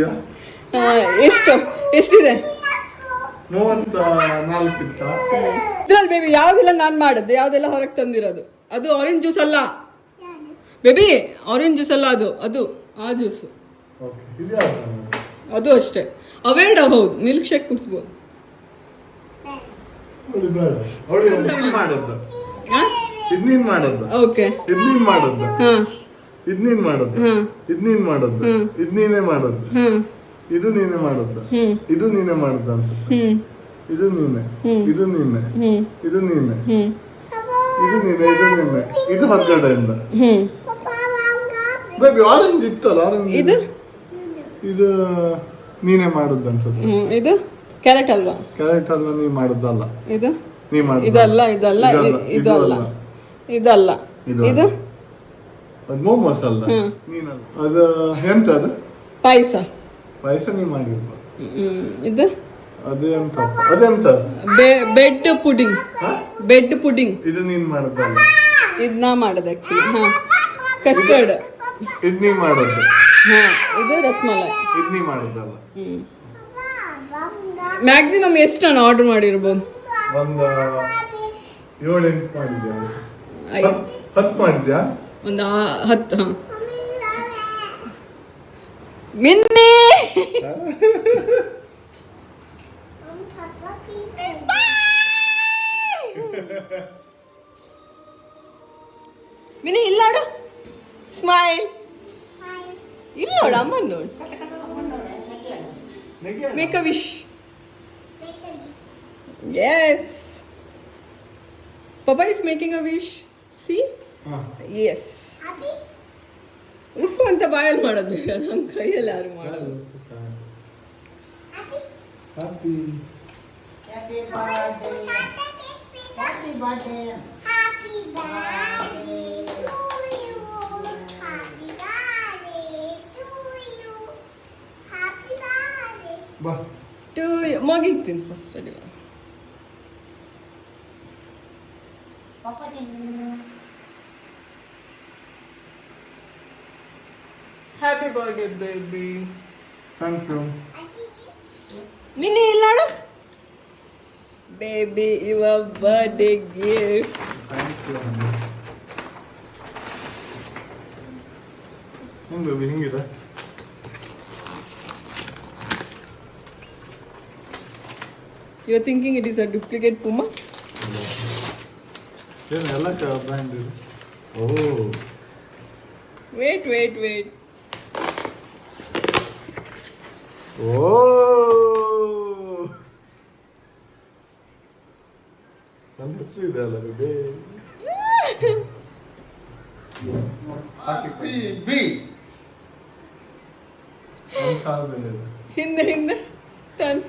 ಇದೆಯಾ? ಎಷ್ಟಿದೆ? 34 ಇತ್ತಾ? ಇದ್ರಲ್ಲಿ ಬೇಬಿ ಯಾವ್ದೆಲ್ಲ ನಾನು ಮಾಡದ್ದು, ಯಾವ್ದೆಲ್ಲ ಹೊರಗೆ ತಂದಿರೋದು. ಅದು ಆರೆಂಜ್ ಜ್ಯೂಸ್ ಅಲ್ಲ ಬೇಬಿ, ಆರೆಂಜ್ ಜ್ಯೂಸ್ ಅಲ್ಲ, ಅದು ಆ ಜ್ಯೂಸು. ಅದು ಅಷ್ಟೇ, ಅವೇರ್ಡ್. ಹೌದು, ಮಿಲ್ಕ್ ಶೇಕ್ ಕುಡಿಸ್ಬೋದು. ಇದನ್ನೇನ್ ಮಾಡೋದು? ಓಕೆ, ಇದನ್ನೇನ್ ಮಾಡೋದು? ಇದನ್ನೇನ್ ಮಾಡೋದು? ಇದನ್ನೇನ್ ಮಾಡೋದು? ಇದು ನೀನೇ ಮಾಡೋದು? ಇದು ನೀನೇ ಮಾಡೋದು? ಇದು ನೀನೇ ಮಾಡೋದು ಅನ್ಸುತ್ತೆ. ಇದು ನೀನೆ, ಇದು ನೀನೆ, ಇದು ನೀನೆ, ಇದು ನೀನೆ, ಇದು ನೀನೆ, ಇದು ಹೊರಗಡೆಯಿಂದ. ಬೇಬಿ ಆರೆಂಜ್ ಇತ್ತಲ್ಲ, ಆರೆಂಜ್ ಇದು ನೀನೇ ಮಾಡೋದು ಅನ್ಸುತ್ತೆ. ಇದು ಕ್ಯಾರೆಟ್ ಅಲ್ವಾ? ಕ್ಯಾರೆಟ್ ಅಲ್ವಾ, ನೀ ಮಾಡೋದಲ್ಲ. ಇದು ನೀ ಮಾಡೋದು ಇದಲ್ಲ, ಇದಲ್ಲ, ಇದಲ್ಲ, ಇದಲ್ಲ, ಇದು ಅದು ಮೋಮೋಸ್ ಅಲ್ಲ, ನೀನಲ್ಲ. ಅದು ಎಂತ? ಅದು ಪಾಯಸ. ಪಾಯಸ ನೀ ಮಾಡಿರ್ಬ. ಇದು ಅದೆಂತ? ಅದೆಂತ? Bread pudding. ಬೆಡ್ ಪುಡಿಂಗ್ ಇದು ನೀನ್ ಮಾಡೋದಲ್ಲ. ಇದು ನಾ ಮಾಡೋದು ಆಕ್ಚುಲಿ. ಕಸ್ಟರ್ಡ್ ಇದು ನೀ ಮಾಡೋದು. ಇದು ರಸಮಲೈ. ಇದು ನೀ ಮಾಡೋದಲ್ಲ. ಮ್ಯಾಕ್ಸಿಮಮ್ ಎಷ್ಟು ನಾನು ಆರ್ಡರ್ ಮಾಡಿರ್ಬೋದು? ಒಂದು 7-8 ಮಾಡಿದ್ಯಾ? 10 ಮಾಡಿದ್ಯಾ? ಒಂದು 10. ಮಿನ್ನಿ ಮಿನಿ ಇಲ್ಲ ನೋಡು, ಸ್ಮೈಲ್ ಇಲ್ಲ ನೋಡು, ಅಮ್ಮ ನೋಡು. Make a wish. Yes, Papa is making a wish. See? Yes. ಉಫ್ ಅಂತ ಬಾಯಲ್ಲಿ ಮಾಡೋದು, ನಮ್ಮ ಕೈಯಲ್ಲಿ ಯಾರು ಮಾಡೋದು. Happy Happy birthday. Happy birthday. Happy birthday to you. Happy birthday to you. Happy birthday. ಬಾ. ಟು ಮಗಿತೀನಿ ಫಸ್ಟ್ ಅಡಿಲ್ಲ. Papa thanks. Happy birthday baby. Thank you. ಮಿನಿ ಇಲ್ಲ ನೋಡು. Baby, your birthday gift. Thank you. ಹೆಂಗ್ ಬೇಬಿ, ಹೆಂಗಿದೆ? You are thinking it is a duplicate Puma? ಏನು ಎಲ್ಲ ಬ್ರ್ಯಾಂಡ್ ಇದೆ? ಓ, Wait. ಓ, ನನ್ನ ಹೆಸರು ಇದೆ ಅಲ್ಲ ಬೇಬಿ. ಬಿ ಒಂದು 1000 ಬೆಲೆ ಇದೆ. ಹಿಂದೆ ಟನ್